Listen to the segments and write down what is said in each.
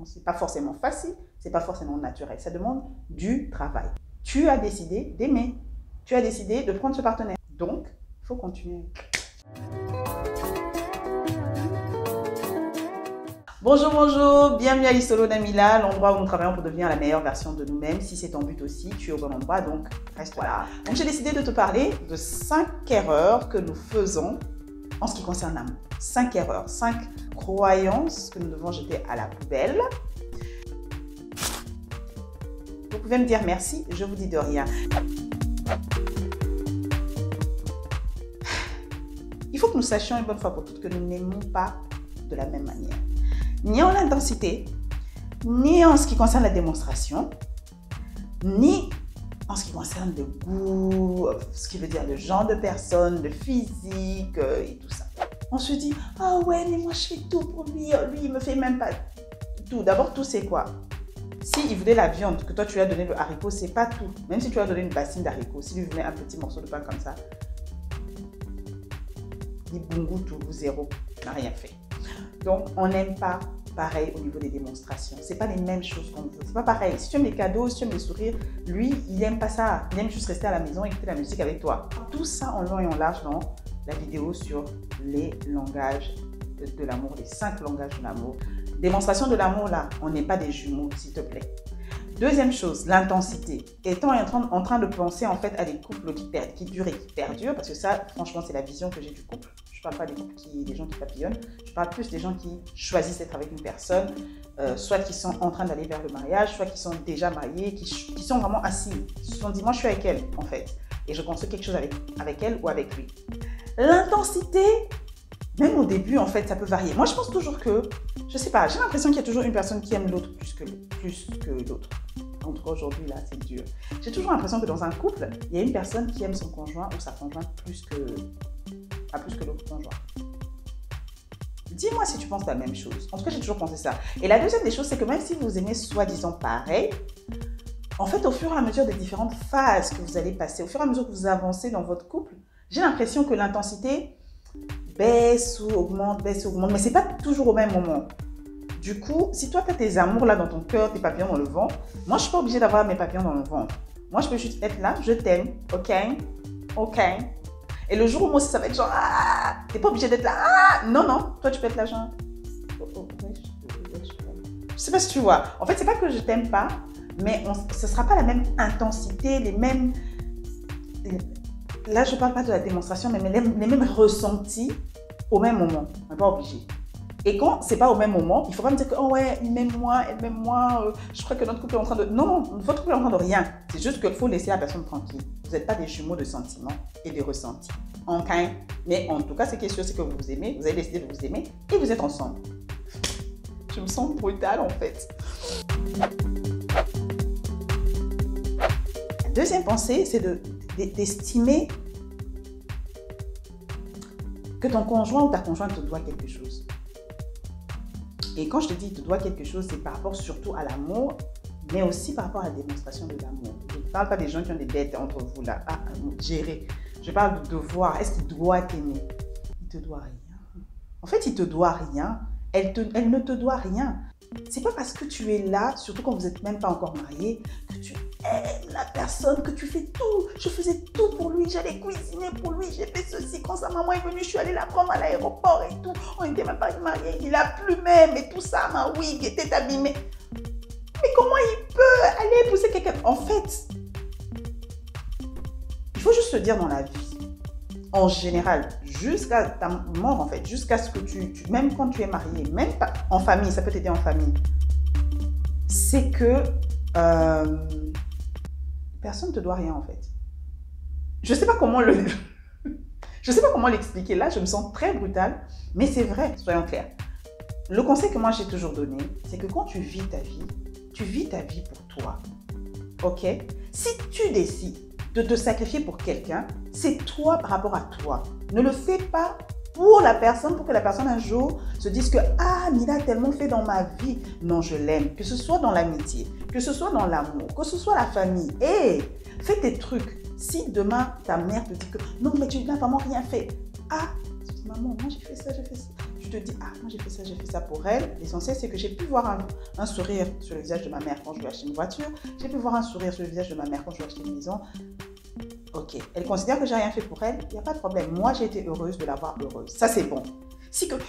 c'est pas forcément facile, c'est pas forcément naturel. Ça demande du travail. Tu as décidé d'aimer. Tu as décidé de prendre ce partenaire. Donc, il faut continuer. Bonjour, bonjour, bienvenue à l'Isolo Namila, l'endroit où nous travaillons pour devenir la meilleure version de nous-mêmes. Si c'est ton but aussi, tu es au bon endroit, donc reste là. Donc j'ai décidé de te parler de 5 erreurs que nous faisons en ce qui concerne l'amour. 5 erreurs, 5 croyances que nous devons jeter à la poubelle. Vous pouvez me dire merci, je vous dis de rien. Il faut que nous sachions une bonne fois pour toutes que nous n'aimons pas de la même manière. Ni en intensité, ni en ce qui concerne la démonstration, ni en ce qui concerne le goût, ce qui veut dire le genre de personne, le physique et tout ça. On se dit, ah ouais, mais moi je fais tout pour lui, lui il me fait même pas tout. D'abord, tout c'est quoi? Si il voulait la viande, que toi tu lui as donné le haricot, c'est pas tout. Même si tu lui as donné une bassine d'haricots, si lui voulait un petit morceau de pain comme ça, ni bungu tout, zéro, n'a rien fait. Donc, on n'aime pas pareil au niveau des démonstrations. C'est pas les mêmes choses qu'on veut. C'est pas pareil. Si tu aimes les cadeaux, si tu aimes les sourires, lui, il n'aime pas ça. Il aime juste rester à la maison et écouter la musique avec toi. Tout ça en long et en large dans la vidéo sur les langages de l'amour, les 5 langages de l'amour. Démonstration de l'amour, là, on n'est pas des jumeaux, s'il te plaît. Deuxième chose, l'intensité. Étant en train de penser en fait à des couples qui durent et qui perdurent, parce que ça, franchement, c'est la vision que j'ai du couple. Je ne parle pas des couples des gens qui papillonnent, je parle plus des gens qui choisissent d'être avec une personne, soit qui sont en train d'aller vers le mariage, soit qui sont déjà mariés, qui sont vraiment assis. Ils se sont dit, moi je suis avec elle en fait, et je construis quelque chose avec elle ou avec lui. L'intensité, même au début en fait, ça peut varier. Moi je pense toujours que, je sais pas, j'ai l'impression qu'il y a toujours une personne qui aime l'autre plus que l'autre. En tout cas aujourd'hui là, c'est dur. J'ai toujours l'impression que dans un couple, il y a une personne qui aime son conjoint ou sa conjointe plus que l'autre conjoint. Dis-moi si tu penses la même chose. En tout cas, j'ai toujours pensé ça. Et la deuxième des choses, c'est que même si vous aimez soi-disant pareil, en fait, au fur et à mesure des différentes phases que vous allez passer, au fur et à mesure que vous avancez dans votre couple, j'ai l'impression que l'intensité baisse ou augmente, mais c'est pas toujours au même moment. Du coup, si toi, tu as tes amours là dans ton cœur, tes papillons dans le ventre, moi, je suis pas obligée d'avoir mes papillons dans le ventre. Moi, je peux juste être là, je t'aime, ok? Et le jour où moi aussi, ça va être genre, ah, t'es pas obligé d'être là, ah, non, toi tu peux être là genre, je sais pas si tu vois. En fait, c'est pas que je t'aime pas, mais ce sera pas la même intensité, les mêmes, là je parle pas de la démonstration, mais les mêmes ressentis au même moment. On n'est pas obligé. Et quand c'est pas au même moment, il faut pas me dire que, oh ouais, il m'aime moi, elle m'aime moi, je crois que notre couple est en train de... Non, votre couple est en train de rien. C'est juste qu'il faut laisser la personne tranquille. Vous n'êtes pas des jumeaux de sentiments et de ressentis. Enfin, mais en tout cas, ce qui est sûr, c'est que vous vous aimez, vous avez décidé de vous aimer et vous êtes ensemble. Je me sens brutale en fait. La deuxième pensée, c'est d'estimer que ton conjoint ou ta conjointe te doit quelque chose. Et quand je te dis te doit quelque chose, c'est par rapport surtout à l'amour, mais aussi par rapport à la démonstration de l'amour. Je ne parle pas des gens qui ont des dettes entre vous là, à gérer. Je parle de devoir. Est-ce qu'il doit t'aimer? Il ne te doit rien. En fait, il ne te doit rien. Elle ne te doit rien. C'est pas parce que tu es là, surtout quand vous n'êtes même pas encore mariés, que tu aimes la personne, que tu fais tout. Je faisais tout pour lui, j'allais cuisiner pour lui, j'ai fait ceci. Quand sa maman est venue, je suis allée la prendre à l'aéroport et tout. On n'était même pas mariés, il a plu même et tout ça, ma wig était abîmée. Mais comment il peut aller pousser quelqu'un? En fait, il faut juste se dire dans la vie, en général, jusqu'à ta mort en fait, jusqu'à ce que même quand tu es marié, même pas en famille, ça peut t'aider en famille, c'est que personne ne te doit rien en fait. Je sais pas comment l'expliquer là, je me sens très brutale, mais c'est vrai, soyons clairs. Le conseil que moi j'ai toujours donné, c'est que quand tu vis ta vie pour toi, ok? Si tu décides de te sacrifier pour quelqu'un, c'est toi par rapport à toi. Ne le fais pas pour la personne, pour que la personne un jour se dise que « Ah, Mila a tellement fait dans ma vie. » Non, je l'aime. Que ce soit dans l'amitié, que ce soit dans l'amour, que ce soit la famille. Hé, fais tes trucs. Si demain, ta mère te dit que « Non, mais tu n'as vraiment rien fait. » Ah, maman, moi j'ai fait ça, j'ai fait ça. tu te dis, ah, moi j'ai fait ça pour elle. L'essentiel, c'est que j'ai pu voir un sourire sur le visage de ma mère quand je lui ai acheté une voiture. J'ai pu voir un sourire sur le visage de ma mère quand je lui ai acheté une maison. Ok, elle considère que j'ai rien fait pour elle, il n'y a pas de problème. Moi, j'ai été heureuse de la voir heureuse. Ça, c'est bon. Si que, hey,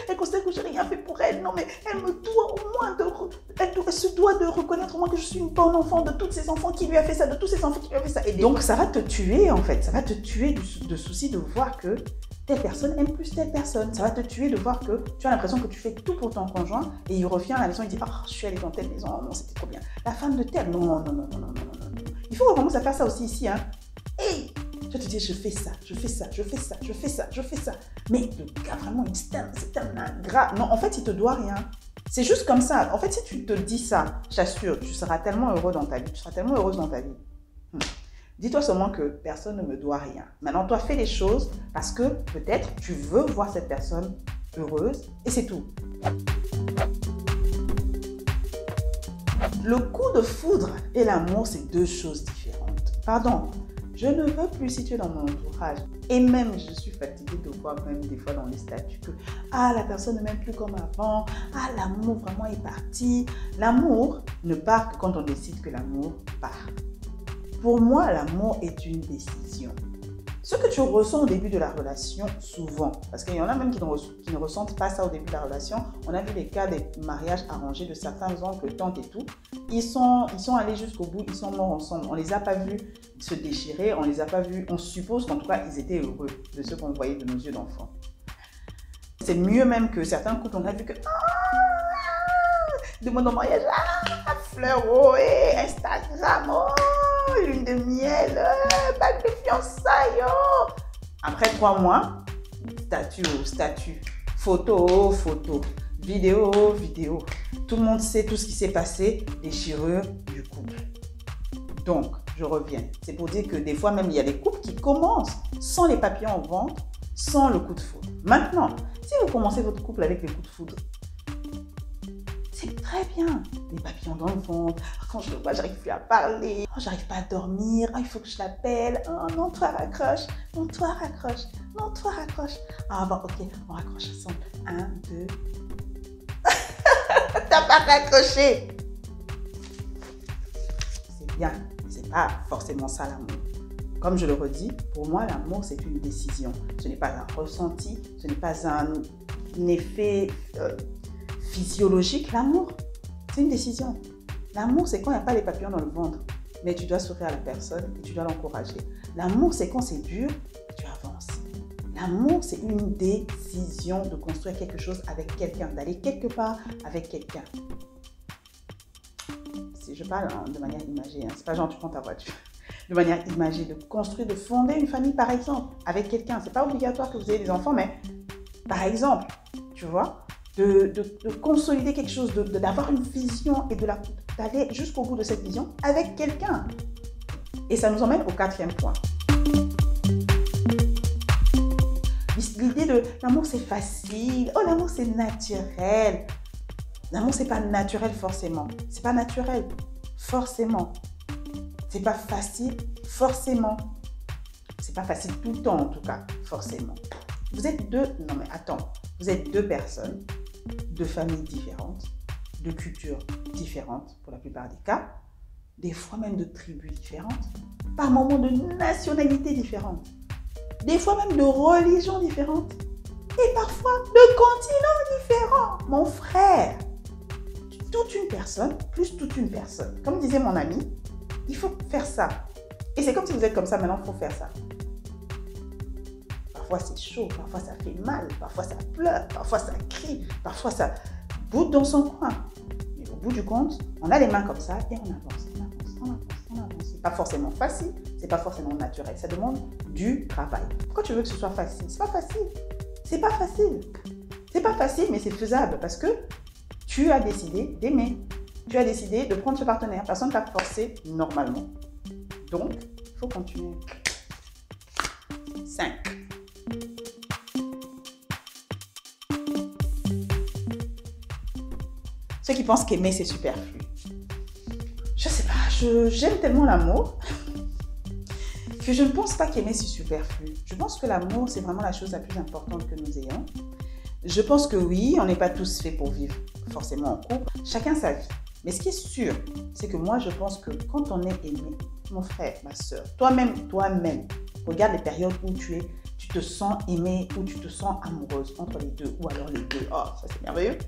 elle considère que j'ai rien fait pour elle, non mais elle me doit au moins elle se doit de reconnaître au moins que je suis une bonne enfant de tous ces enfants qui lui a fait ça, de tous ces enfants qui lui a fait ça. Et donc ça va te tuer en fait, ça va te tuer de souci de voir que telle personne aime plus telle personne. Ça va te tuer de voir que tu as l'impression que tu fais tout pour ton conjoint et il revient à la maison et dit, oh, je suis allée dans telle maison, oh non, c'était trop bien. La femme de telle, non. Il faut qu'on commence à faire ça aussi ici, hein. Hey, je te dis, je fais ça. Mais le gars, vraiment, c'est un ingrat. Non, en fait, il te doit rien. C'est juste comme ça. En fait, si tu te dis ça, j'assure, tu seras tellement heureux dans ta vie. Tu seras tellement heureuse dans ta vie. Dis-toi seulement que personne ne me doit rien. Maintenant, toi, fais les choses parce que peut-être tu veux voir cette personne heureuse et c'est tout. Le coup de foudre et l'amour, c'est deux choses différentes. Pardon. Je ne veux plus situer dans mon entourage. Et même, je suis fatiguée de voir même des fois dans les statuts que la personne ne m'aime plus comme avant. L'amour vraiment est parti. L'amour ne part que quand on décide que l'amour part. Pour moi, l'amour est une décision. Ce que tu ressens au début de la relation, souvent, parce qu'il y en a même qui ne ressentent pas ça au début de la relation. On a vu les cas des mariages arrangés de certains oncles, tantes et tout. Ils sont allés jusqu'au bout, ils sont morts ensemble. On ne les a pas vus se déchirer, on les a pas vus. On suppose qu'en tout cas, ils étaient heureux de ce qu'on voyait de nos yeux d'enfants. C'est mieux même que certains couples, on a vu que demande en mariage, fleur, Instagram, lune de miel, bague de fiançailles. Après 3 mois, statut, photo, vidéo. Tout le monde sait tout ce qui s'est passé, déchirure du couple. Donc, je reviens. C'est pour dire que des fois même, il y a des couples qui commencent sans les papillons au ventre, sans le coup de foudre. Maintenant, si vous commencez votre couple avec les coups de foudre, c'est très bien. Les papillons dans le ventre. Quand je le vois, j'arrive plus à parler. J'arrive pas à dormir. Il faut que je l'appelle. Non, toi raccroche. Non, toi raccroche. Bon, ok, on raccroche ensemble. 1, 2. T'as pas raccroché. C'est bien. C'est pas forcément ça l'amour. Comme je le redis, pour moi, l'amour, c'est une décision. Ce n'est pas un ressenti. Ce n'est pas un effet physiologique. L'amour, c'est une décision. L'amour, c'est quand il n'y a pas les papillons dans le ventre. Mais tu dois sourire à la personne et tu dois l'encourager. L'amour, c'est quand c'est dur et tu avances. L'amour, c'est une décision de construire quelque chose avec quelqu'un, d'aller quelque part avec quelqu'un. Si je parle de manière imagée, c'est pas genre tu prends ta voiture. De manière imagée, de construire, de fonder une famille par exemple, avec quelqu'un. C'est pas obligatoire que vous ayez des enfants, mais par exemple, tu vois, de consolider quelque chose, d'avoir une vision et d'aller jusqu'au bout de cette vision avec quelqu'un. Et ça nous emmène au 4e point. L'idée de l'amour c'est facile, l'amour c'est naturel. L'amour c'est pas naturel forcément. C'est pas naturel forcément. C'est pas facile forcément. C'est pas facile tout le temps en tout cas, forcément. Vous êtes vous êtes deux personnes, de familles différentes, de cultures différentes pour la plupart des cas, des fois même de tribus différentes, par moments de nationalités différentes, des fois même de religions différentes et parfois de continents différents. Mon frère, toute une personne plus toute une personne. Comme disait mon ami, il faut faire ça. Et c'est comme si vous êtes comme ça, maintenant il faut faire ça. Parfois c'est chaud, parfois ça fait mal, parfois ça pleure, parfois ça crie, parfois ça boude dans son coin. Mais au bout du compte, on a les mains comme ça et on avance. C'est pas forcément facile, c'est pas forcément naturel. Ça demande du travail. Pourquoi tu veux que ce soit facile? C'est pas facile. C'est pas facile. C'est pas facile, mais c'est faisable parce que tu as décidé d'aimer. Tu as décidé de prendre ce partenaire. Personne ne t'a forcé normalement. Donc, il faut continuer. 5. Ceux qui pensent qu'aimer, c'est superflu. Je sais pas, j'aime tellement l'amour que je ne pense pas qu'aimer, c'est superflu. Je pense que l'amour, c'est vraiment la chose la plus importante que nous ayons. Je pense que oui, on n'est pas tous faits pour vivre forcément en couple. Chacun sa vie. Mais ce qui est sûr, c'est que moi, je pense que quand on est aimé, mon frère, ma soeur, toi-même, regarde les périodes où tu te sens aimée, où tu te sens amoureuse entre les deux, ou alors les deux. Oh, ça c'est merveilleux.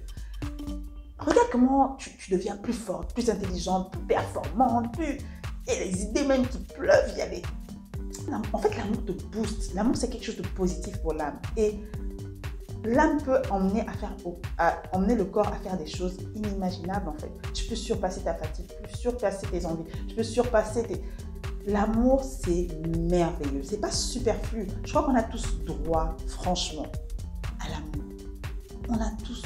Regarde comment tu deviens plus forte, plus intelligente, plus performante, plus... Et les idées même qui pleuvent, il y a des... En fait, l'amour te booste. L'amour, c'est quelque chose de positif pour l'âme. Et l'âme peut emmener le corps à faire des choses inimaginables, en fait. Tu peux surpasser ta fatigue, tu peux surpasser tes envies, tu peux surpasser tes... L'amour, c'est merveilleux. C'est pas superflu. Je crois qu'on a tous droit, franchement, à l'amour. On a tous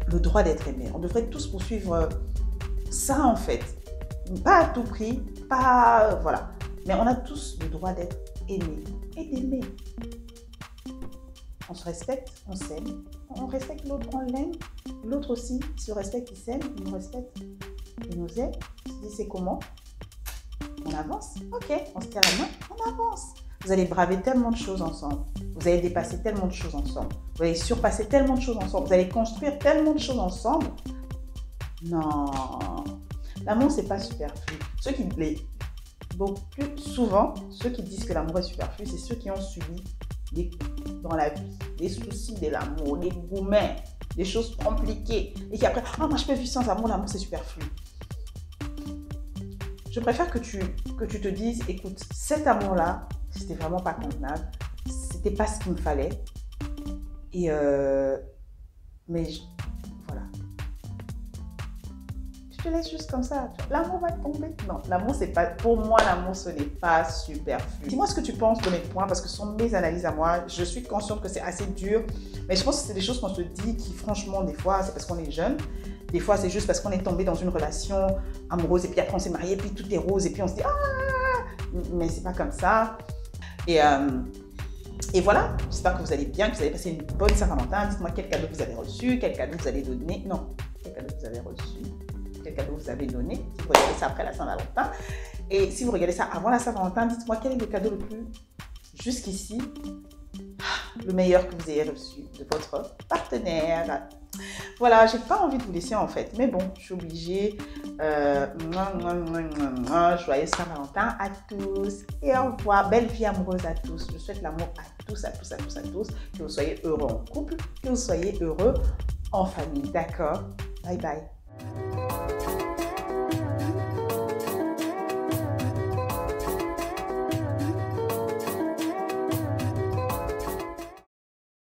le droit d'être aimé. On devrait tous poursuivre ça, en fait. Pas à tout prix, pas... Voilà. Mais on a tous le droit d'être aimé et d'aimer. On se respecte, on s'aime. On respecte l'autre, on l'aime. L'autre aussi, s'il respecte, il s'aime, il nous respecte, il nous aime. On se dit, c'est comment? On avance. Ok, on se tient la main, on avance. Vous allez braver tellement de choses ensemble. Vous allez dépasser tellement de choses ensemble. Vous allez surpasser tellement de choses ensemble. Vous allez construire tellement de choses ensemble. Non. L'amour, c'est pas superflu. Donc, plus souvent, ceux qui disent que l'amour est superflu, c'est ceux qui ont subi des coups dans la vie, des soucis de l'amour, des gourmets, des choses compliquées. Et qui après, ah, moi je peux vivre sans amour, l'amour c'est superflu. Je préfère que tu te dises, écoute, cet amour-là, c'était vraiment pas convenable, c'était pas ce qu'il me fallait. Et voilà. Je te laisse juste comme ça. L'amour va tomber. Non, l'amour, c'est pas... Pour moi, l'amour, ce n'est pas superflu. Dis-moi ce que tu penses de mes points, parce que ce sont mes analyses à moi. Je suis consciente que c'est assez dur, mais je pense que c'est des choses qu'on se dit qui, franchement, des fois, c'est parce qu'on est jeune. Des fois, c'est juste parce qu'on est tombé dans une relation amoureuse, et puis après, on s'est marié, et puis tout est rose, et puis on se dit « Ah !» Mais c'est pas comme ça. Et voilà, j'espère que vous allez bien, que vous allez passer une bonne Saint-Valentin. Dites-moi quel cadeau vous avez reçu, quel cadeau vous allez donner. Non, quel cadeau vous avez reçu. Quel cadeau vous avez donné, si vous regardez ça après la Saint-Valentin. Et si vous regardez ça avant la Saint-Valentin, dites-moi quel est le cadeau le plus, jusqu'ici, le meilleur que vous ayez reçu de votre partenaire. Voilà, j'ai pas envie de vous laisser en fait, mais bon, je suis obligée. Joyeux Saint-Valentin à tous et au revoir. Belle vie amoureuse à tous. Je souhaite l'amour à tous, à tous, à tous, à tous. Que vous soyez heureux en couple, que vous soyez heureux en famille. D'accord? Bye bye.